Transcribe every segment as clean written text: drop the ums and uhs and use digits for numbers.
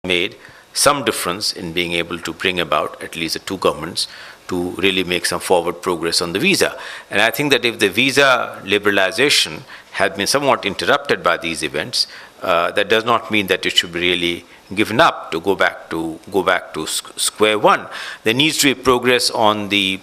made some difference in being able to bring about at least the two governments to really make some forward progress on the visa. And I think that if the visa liberalization had been somewhat interrupted by these events, that does not mean that it should be really given up to go back to square one. There needs to be progress on the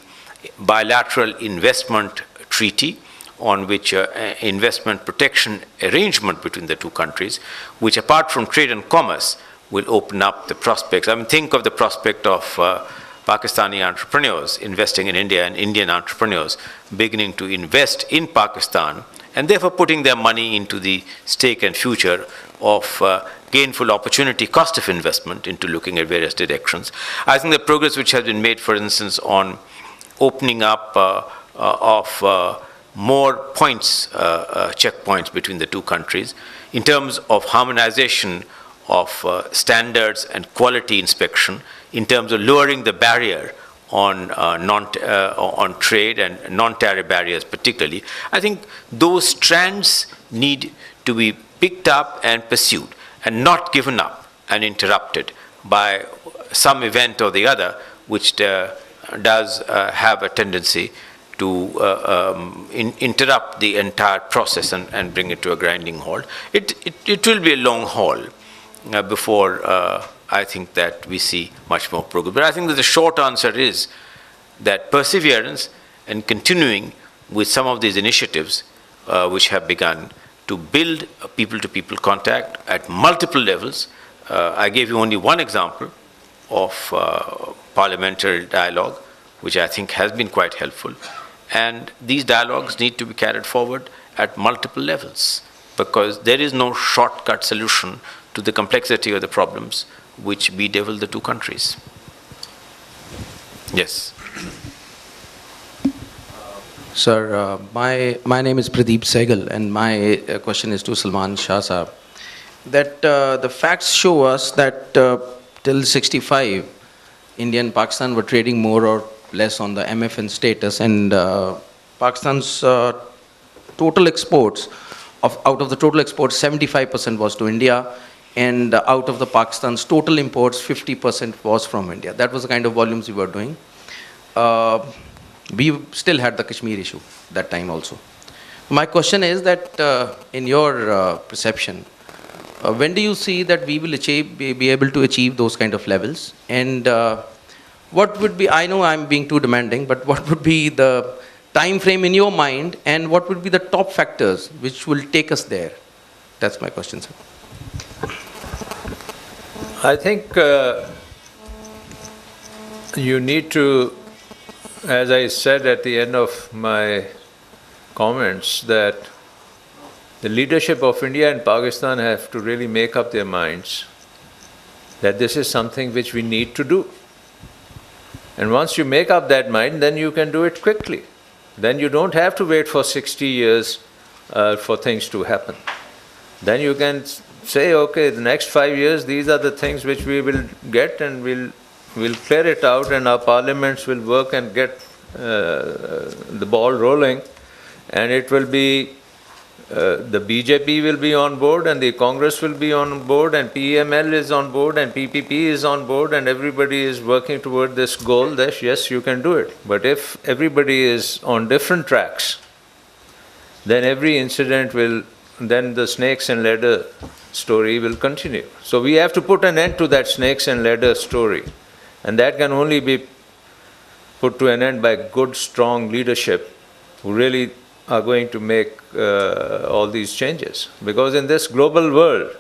bilateral investment treaty, on which investment protection arrangement between the two countries, which apart from trade and commerce will open up the prospects. I mean, think of the prospect of Pakistani entrepreneurs investing in India and Indian entrepreneurs beginning to invest in Pakistan and therefore putting their money into the stake and future of gainful opportunity cost of investment into looking at various directions. I think the progress which has been made, for instance, on opening up of more points, checkpoints between the two countries in terms of harmonization of standards and quality inspection, in terms of lowering the barrier on on trade and non-tariff barriers particularly. I think those strands need to be picked up and pursued and not given up and interrupted by some event or the other which does have a tendency to interrupt the entire process and bring it to a grinding halt. It will be a long haul before I think that we see much more progress. But I think that the short answer is that perseverance and continuing with some of these initiatives which have begun to build people-to-people contact at multiple levels. I gave you only one example of parliamentary dialogue, which I think has been quite helpful. And these dialogues need to be carried forward at multiple levels, because there is no shortcut solution to the complexity of the problems which bedevil the two countries. Yes. Sir, my name is Pradeep Sehgal, and my question is to Salman Shah Sahab. That the facts show us that till 65, India and Pakistan were trading more or less on the MFN status, and Pakistan's total exports, out of the total exports, 75% was to India, and out of the Pakistan's total imports, 50% was from India. That was the kind of volumes we were doing. We still had the Kashmir issue that time also. My question is that in your perception, when do you see that we will be able to achieve those kind of levels? And what would be, I know I'm being too demanding, but what would be the time frame in your mind, and what would be the top factors which will take us there? That's my question, sir. I think you need to, as I said at the end of my comments, that the leadership of India and Pakistan have to really make up their minds that this is something which we need to do. And once you make up that mind, then you can do it quickly. Then you don't have to wait for 60 years for things to happen. Then you can say, okay, the next 5 years, these are the things which we will get, and we'll clear it out, and our parliaments will work and get the ball rolling, and it will be the BJP will be on board, and the Congress will be on board, and PML is on board, and PPP is on board, and everybody is working toward this goal that yes, you can do it. But if everybody is on different tracks, then every incident will, then the snakes and ladder story will continue. So we have to put an end to that snakes and ladder story, and that can only be put to an end by good, strong leadership who really are going to make all these changes. Because in this global world,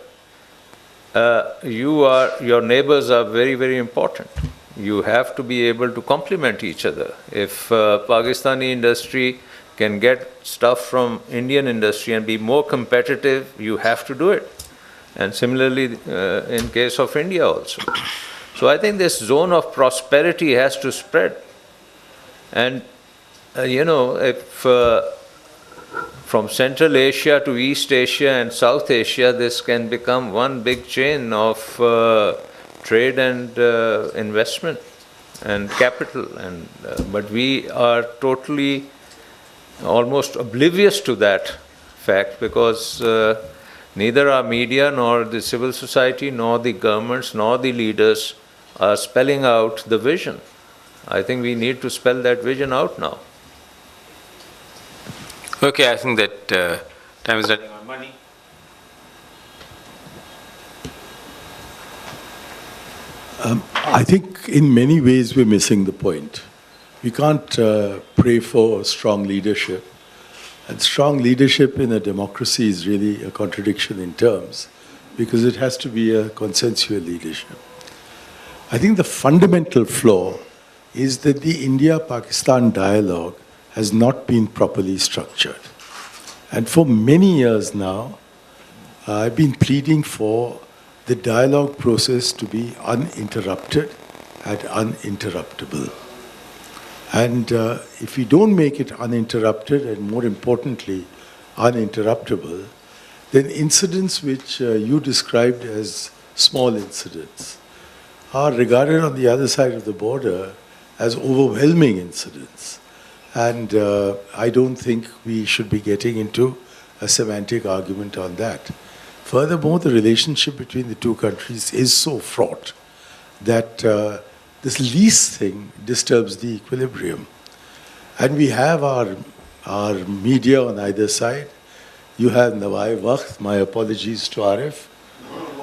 your neighbors are very, very important. You have to be able to complement each other. If Pakistani industry can get stuff from Indian industry and be more competitive, you have to do it. And similarly, in case of India also. So I think this zone of prosperity has to spread. And, if from Central Asia to East Asia and South Asia, this can become one big chain of trade and investment and capital. And but we are totally almost oblivious to that fact, because Neither our media, nor the civil society, nor the governments, nor the leaders are spelling out the vision. I think we need to spell that vision out now. Okay, I think that time is running on money. I think in many ways we're missing the point. We can't pray for strong leadership. And strong leadership in a democracy is really a contradiction in terms, because it has to be a consensual leadership. I think the fundamental flaw is that the India-Pakistan dialogue has not been properly structured. And for many years now, I've been pleading for the dialogue process to be uninterrupted and uninterruptible. And if we don't make it uninterrupted and, more importantly, uninterruptible, then incidents which you described as small incidents are regarded on the other side of the border as overwhelming incidents. And I don't think we should be getting into a semantic argument on that. Furthermore, the relationship between the two countries is so fraught that this least thing disturbs the equilibrium. And we have our media on either side. You have Nawai Waqt, my apologies to Arif.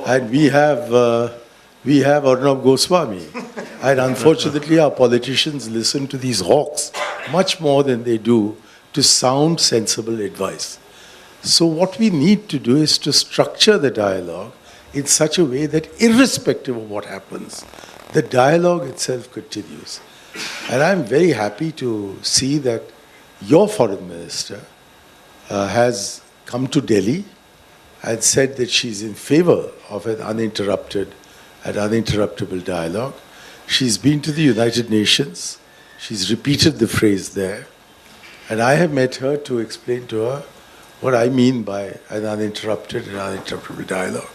And we have Arnab Goswami. And unfortunately, our politicians listen to these hawks much more than they do to sound sensible advice. So what we need to do is to structure the dialogue in such a way that irrespective of what happens, the dialogue itself continues. And I'm very happy to see that your foreign minister has come to Delhi and said that she's in favor of an uninterrupted and uninterruptible dialogue. She's been to the United Nations. She's repeated the phrase there. And I have met her to explain to her what I mean by an uninterrupted and uninterruptible dialogue.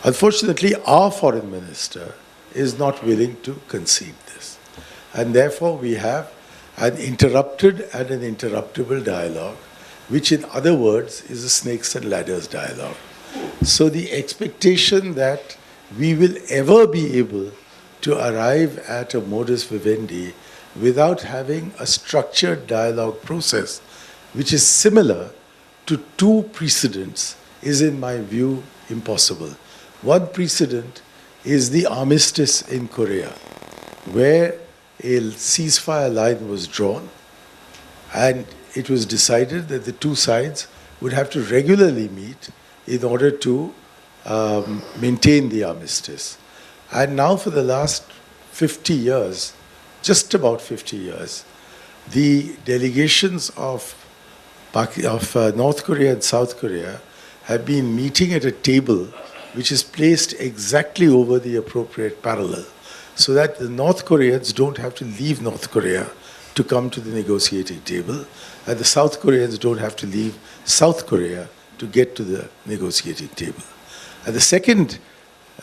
Unfortunately, our foreign minister is not willing to concede this. And therefore, we have an interrupted and an interruptible dialogue, which in other words is a snakes and ladders dialogue. So the expectation that we will ever be able to arrive at a modus vivendi without having a structured dialogue process, which is similar to two precedents, is in my view impossible. One precedent is the armistice in Korea, where a ceasefire line was drawn and it was decided that the two sides would have to regularly meet in order to maintain the armistice. And now for the last 50 years, just about 50 years, the delegations of North Korea and South Korea have been meeting at a table which is placed exactly over the appropriate parallel, so that the North Koreans don't have to leave North Korea to come to the negotiating table, and the South Koreans don't have to leave South Korea to get to the negotiating table. And the second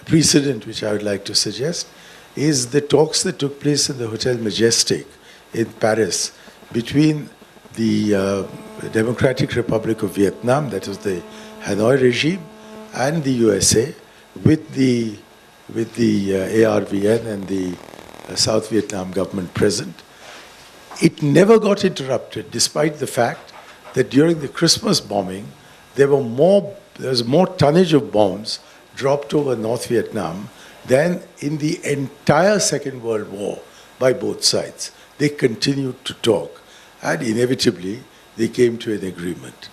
precedent which I would like to suggest is the talks that took place in the Hotel Majestic in Paris between the Democratic Republic of Vietnam, that is the Hanoi regime, and the USA with the ARVN and the South Vietnam government present. It never got interrupted, despite the fact that during the Christmas bombing, there was more tonnage of bombs dropped over North Vietnam than in the entire Second World War by both sides. They continued to talk, and inevitably they came to an agreement.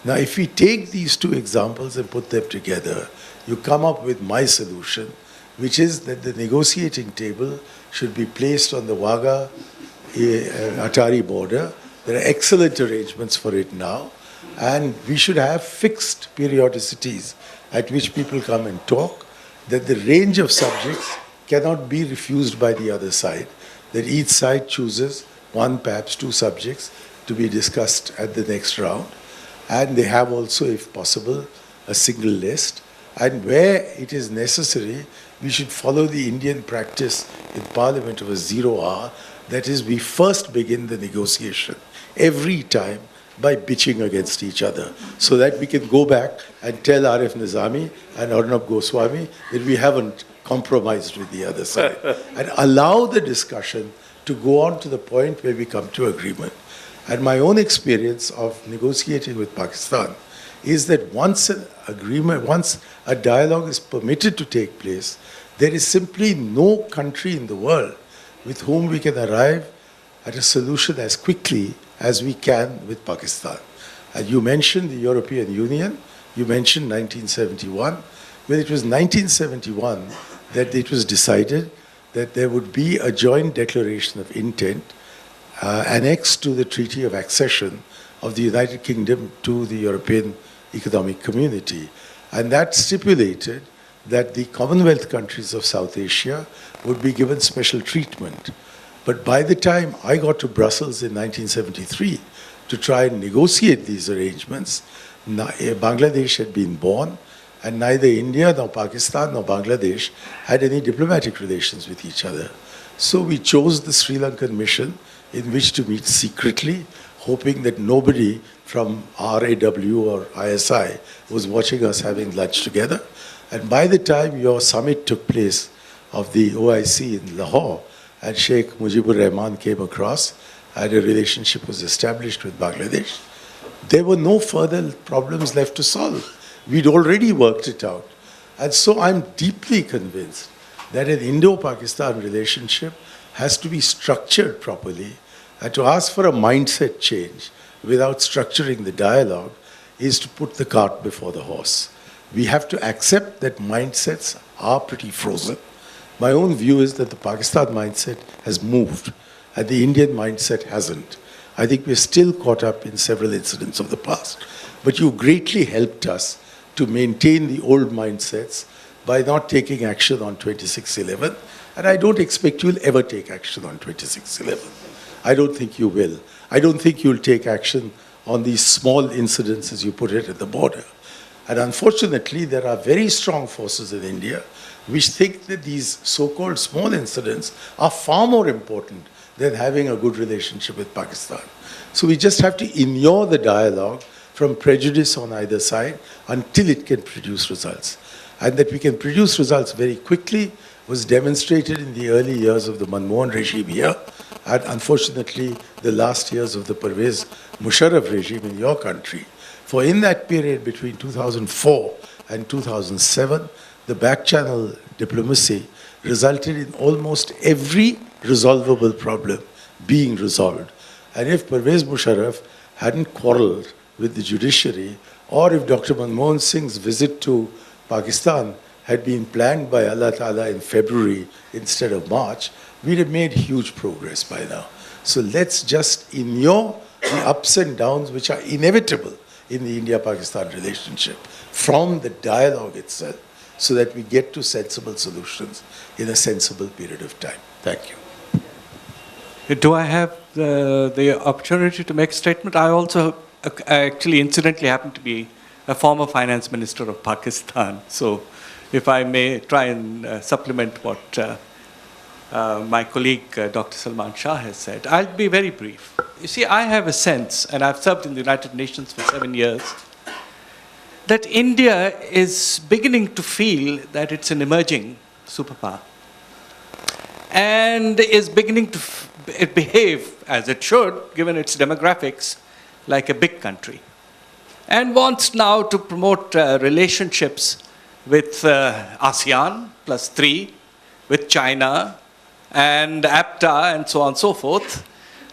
Now, if we take these two examples and put them together, you come up with my solution, which is that the negotiating table should be placed on the Wagah-Atari border. There are excellent arrangements for it now, and we should have fixed periodicities at which people come and talk, that the range of subjects cannot be refused by the other side, that each side chooses one, perhaps two subjects to be discussed at the next round. And they have also, if possible, a single list. And where it is necessary, we should follow the Indian practice in Parliament of a 0 hour. That is, we first begin the negotiation every time by bitching against each other, so that we can go back and tell Arif Nizami and Arnab Goswami that we haven't compromised with the other side, and allow the discussion to go on to the point where we come to agreement. And my own experience of negotiating with Pakistan is that once an agreement, once a dialogue is permitted to take place, there is simply no country in the world with whom we can arrive at a solution as quickly as we can with Pakistan. And you mentioned the European Union, you mentioned 1971. Well, it was 1971 that it was decided that there would be a joint declaration of intent annexed to the Treaty of Accession of the United Kingdom to the European Economic Community. And that stipulated that the Commonwealth countries of South Asia would be given special treatment. But by the time I got to Brussels in 1973 to try and negotiate these arrangements, Bangladesh had been born, and neither India nor Pakistan nor Bangladesh had any diplomatic relations with each other. So we chose the Sri Lankan mission in which to meet secretly, hoping that nobody from RAW or ISI was watching us having lunch together. And by the time your summit took place of the OIC in Lahore, and Sheikh Mujibur Rahman came across, and a relationship was established with Bangladesh, there were no further problems left to solve. We'd already worked it out. And so I'm deeply convinced that an Indo-Pakistan relationship has to be structured properly, and to ask for a mindset change without structuring the dialogue is to put the cart before the horse. We have to accept that mindsets are pretty frozen. My own view is that the Pakistan mindset has moved and the Indian mindset hasn't. I think we're still caught up in several incidents of the past. But you greatly helped us to maintain the old mindsets by not taking action on 26/11. And I don't expect you'll ever take action on 26/11. I don't think you will. I don't think you'll take action on these small incidents, as you put it, at the border. And unfortunately, there are very strong forces in India which think that these so-called small incidents are far more important than having a good relationship with Pakistan. So we just have to ignore the dialogue from prejudice on either side until it can produce results. And that we can produce results very quickly was demonstrated in the early years of the Manmohan regime here, and unfortunately the last years of the Pervez Musharraf regime in your country. For in that period between 2004 and 2007, the back-channel diplomacy resulted in almost every resolvable problem being resolved. And if Pervez Musharraf hadn't quarreled with the judiciary, or if Dr. Manmohan Singh's visit to Pakistan had been planned by Allah Ta'ala in February instead of March, we'd have made huge progress by now. So let's just ignore the ups and downs which are inevitable in the India-Pakistan relationship from the dialogue itself, so that we get to sensible solutions in a sensible period of time. Thank you. Do I have the opportunity to make a statement? I also actually incidentally happen to be a former finance minister of Pakistan. So if I may try and supplement what my colleague Dr. Salman Shah has said, I'll be very brief. You see, I have a sense, and I've served in the United Nations for 7 years, that India is beginning to feel that it's an emerging superpower and is beginning to behave as it should, given its demographics, like a big country, and wants now to promote relationships with ASEAN +3, with China and APTA and so on and so forth,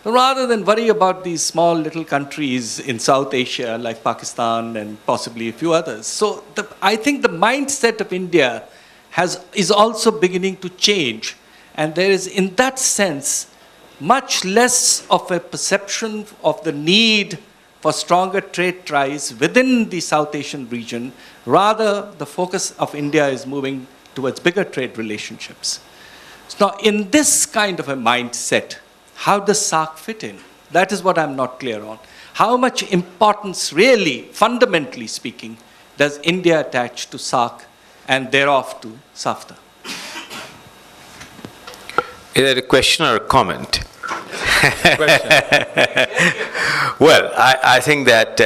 rather than worry about these small little countries in South Asia like Pakistan and possibly a few others. So I think the mindset of India is also beginning to change, and there is, in that sense, much less of a perception of the need for stronger trade ties within the South Asian region. Rather, the focus of India is moving towards bigger trade relationships. So now, in this kind of a mindset, how does SAARC fit in? That is what I'm not clear on. How much importance, really, fundamentally speaking, does India attach to SAARC and thereof to SAFTA? Is that a question or a comment? Well, I think that,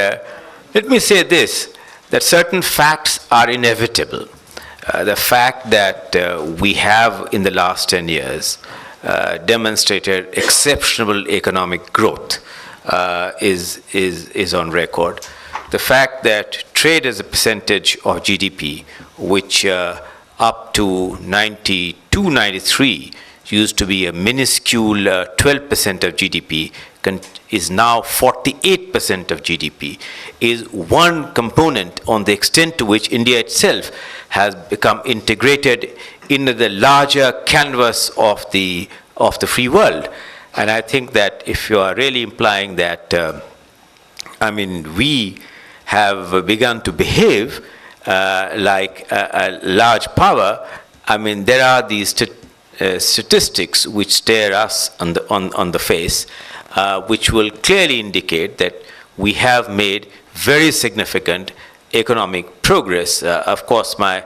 let me say this, that certain facts are inevitable. The fact that we have in the last 10 years demonstrated exceptional economic growth is on record. The fact that trade as a percentage of GDP, which up to 92, 93 used to be a minuscule 12% of GDP, is now 48% of GDP, is one component on the extent to which India itself has become integrated into the larger canvas of the free world. And I think that if you are really implying that, we have begun to behave like a large power, there are these statistics which stare us on the face, which will clearly indicate that we have made very significant economic progress. Of course, my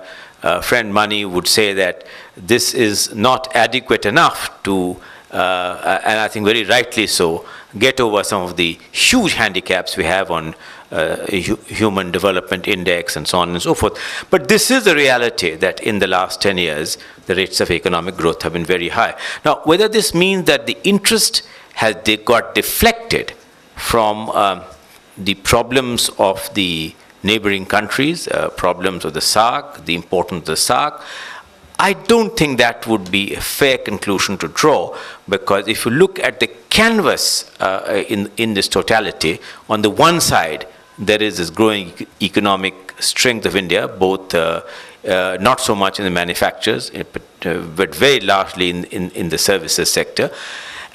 friend Mani would say that this is not adequate enough to, and I think very rightly so, get over some of the huge handicaps we have on Human Development Index and so on and so forth. But this is the reality that in the last 10 years, the rates of economic growth have been very high. Now, whether this means that the interest has got deflected from the problems of the neighboring countries, problems of the SAARC, the importance of the SAARC, I don't think that would be a fair conclusion to draw, because if you look at the canvas in this totality, on the one side, there is this growing economic strength of India, both not so much in the manufacturers, but very largely in the services sector.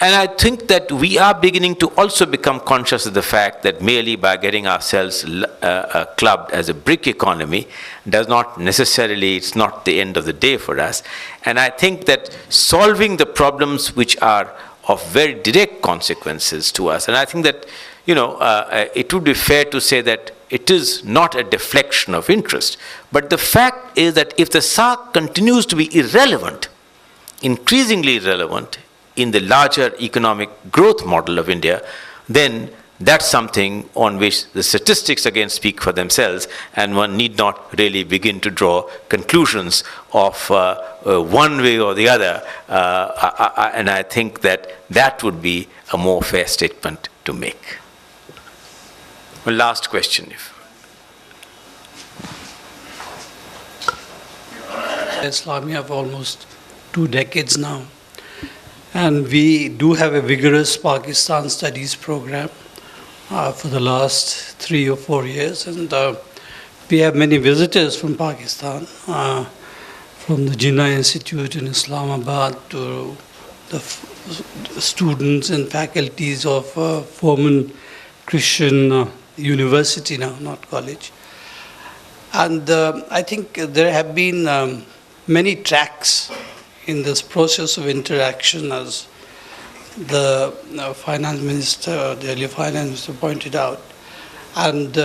And I think that we are beginning to also become conscious of the fact that merely by getting ourselves clubbed as a brick economy does not necessarily, it's not the end of the day for us. And I think that solving the problems which are of very direct consequences to us, and I think that, it would be fair to say that it is not a deflection of interest, but the fact is that if the SAARC continues to be irrelevant, increasingly irrelevant, in the larger economic growth model of India, then that's something on which the statistics again speak for themselves, and one need not really begin to draw conclusions of one way or the other. And I think that would be a more fair statement to make. Well, last question. Islamia for almost 2 decades now. And we do have a vigorous Pakistan studies program for the last 3 or 4 years. And we have many visitors from Pakistan, from the Jinnah Institute in Islamabad to the students and faculties of Foreman Christian University now, not college. And I think there have been many tracks in this process of interaction, as the finance minister, the earlier finance minister pointed out. And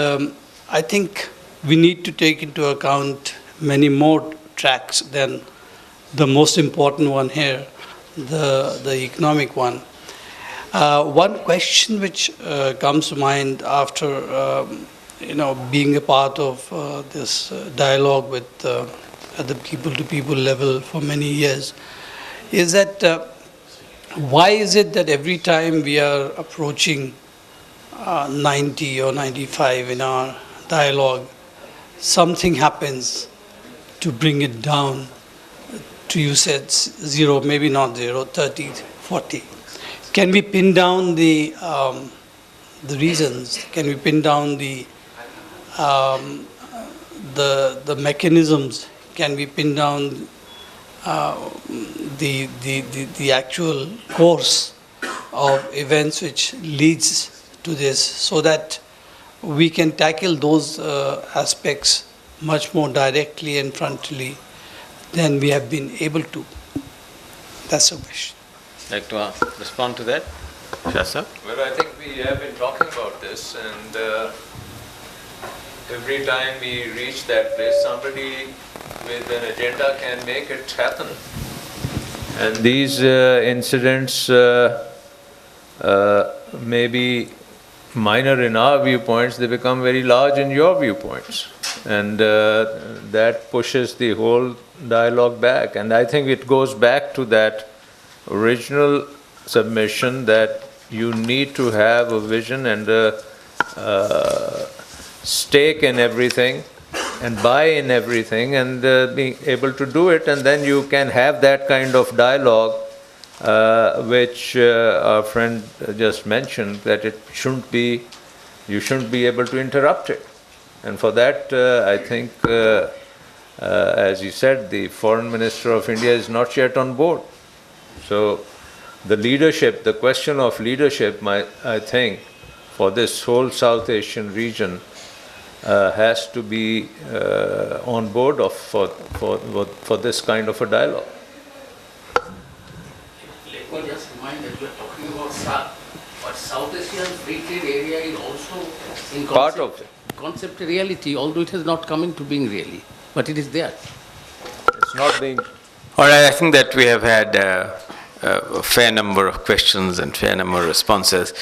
I think we need to take into account many more tracks than the most important one here, the economic one. One question which comes to mind after being a part of this dialogue with at the people-to-people level for many years, is that why is it that every time we are approaching 90 or 95 in our dialogue, something happens to bring it down to, you said, 0, maybe not 0, 30, 40. Can we pin down the reasons? Can we pin down the mechanisms? Can we pin down the actual course of events which leads to this, so that we can tackle those aspects much more directly and frontally than we have been able to? That's the question. Like to respond to that, Shah sir? Well, I think we have been talking about this, and every time we reach that place, somebody with an agenda can make it happen. And these incidents maybe minor in our viewpoints, they become very large in your viewpoints. And that pushes the whole dialogue back. And I think it goes back to that original submission that you need to have a vision and a stake in everything and buy in everything and be able to do it, and then you can have that kind of dialogue which our friend just mentioned, that you shouldn't be able to interrupt it. And for that, I think, as you said, the Foreign Minister of India is not yet on board. So the leadership, the question of leadership, I think, for this whole South Asian region has to be on board for this kind of a dialogue. Let me just remind that we are talking about SAARC, but South Asian Free Trade Area is also in Part of it. concept reality, although it has not come into being really, but it is there. It's not being... All right, I think that we have had a fair number of questions and fair number of responses.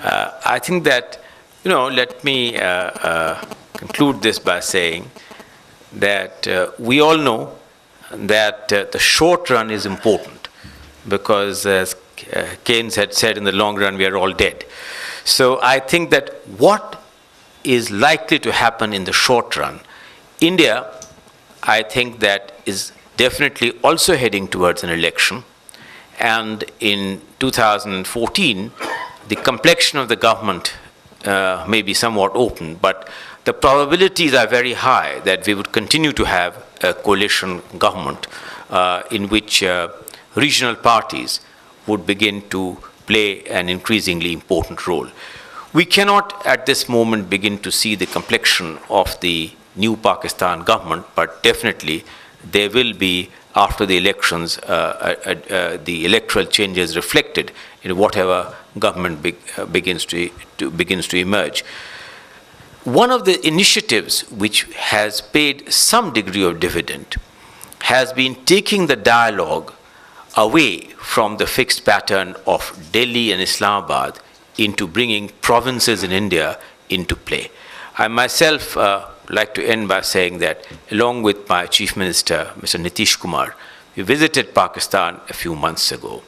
I think that, let me conclude this by saying that we all know that the short run is important, because as Keynes had said, in the long run we are all dead. So I think that what is likely to happen in the short run, India, I think that is definitely also heading towards an election. And in 2014, the complexion of the government may be somewhat open, but the probabilities are very high that we would continue to have a coalition government in which regional parties would begin to play an increasingly important role. We cannot at this moment begin to see the complexion of the new Pakistan government, but definitely there will be, after the elections, the electoral changes reflected in whatever government begins to emerge. One of the initiatives which has paid some degree of dividend has been taking the dialogue away from the fixed pattern of Delhi and Islamabad into bringing provinces in India into play. I myself like to end by saying that, along with my Chief Minister, Mr. Nitish Kumar, we visited Pakistan a few months ago,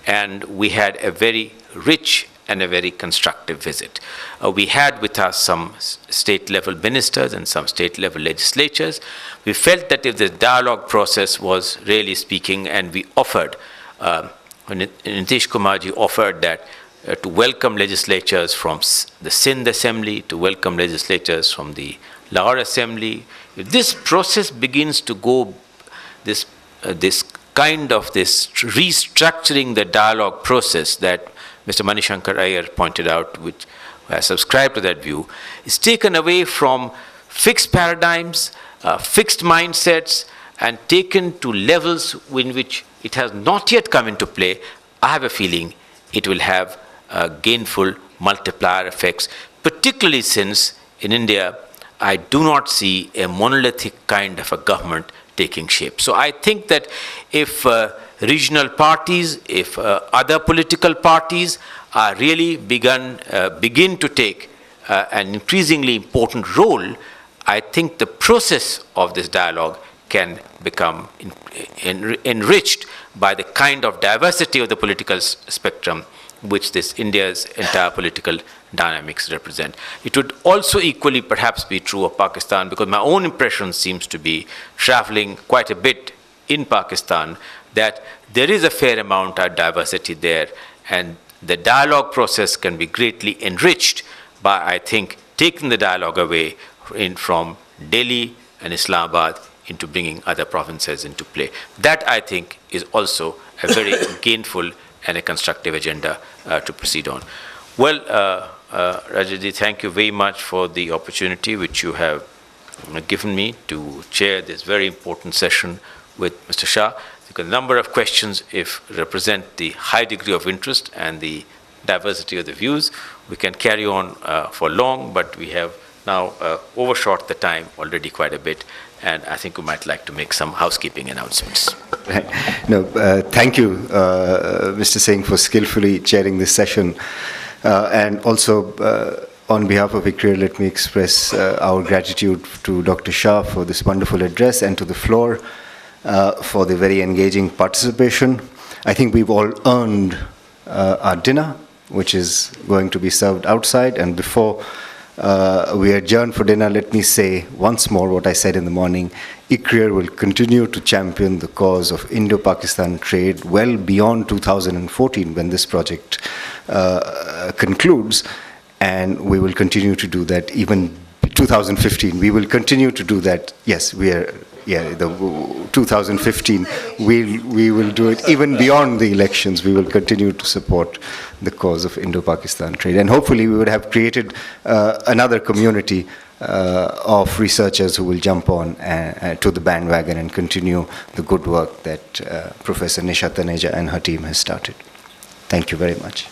and we had a very rich and a very constructive visit. We had with us some state-level ministers and some state-level legislatures. We felt that if the dialogue process was really speaking, and we offered, Nitish Kumarji offered that to welcome legislatures from the Sindh Assembly, to welcome legislators from the Lahore Assembly. If this process begins to go, this restructuring the dialogue process that Mr. Manishankar Iyer pointed out, which I subscribe to that view, is taken away from fixed paradigms, fixed mindsets, and taken to levels in which it has not yet come into play. I have a feeling it will have gainful multiplier effects, particularly since in India, I do not see a monolithic kind of a government taking shape. So I think that if regional parties, if other political parties are really begin to take an increasingly important role, I think the process of this dialogue can become enriched by the kind of diversity of the political spectrum which this India's entire political dynamics represent. It would also equally perhaps be true of Pakistan, because my own impression seems to be, traveling quite a bit in Pakistan, that there is a fair amount of diversity there, and the dialogue process can be greatly enriched by, I think, taking the dialogue away from Delhi and Islamabad into bringing other provinces into play. That, I think, is also a very gainful and a constructive agenda to proceed on. Well, Rajya, thank you very much for the opportunity which you have given me to chair this very important session with Mr. Shah. Because a number of questions represent the high degree of interest and the diversity of the views. We can carry on for long, but we have now overshot the time already quite a bit, and I think we might like to make some housekeeping announcements. Right. No, thank you, Mr. Singh, for skillfully chairing this session. And also, on behalf of ICRIER, let me express our gratitude to Dr. Shah for this wonderful address and to the floor for the very engaging participation. I think we've all earned our dinner, which is going to be served outside. And before we adjourn for dinner, let me say once more what I said in the morning. ICRIER will continue to champion the cause of Indo-Pakistan trade well beyond 2014 when this project concludes. And we will continue to do that even 2015. We will continue to do that. Yes, we are. Yeah, the 2015, we will do it even beyond the elections. We will continue to support the cause of Indo-Pakistan trade. And hopefully we would have created another community of researchers who will jump on to the bandwagon and continue the good work that Professor Nisha Taneja and her team has started. Thank you very much.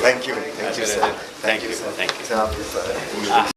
Thank you. Thank you, sir. Thank you. Thank you.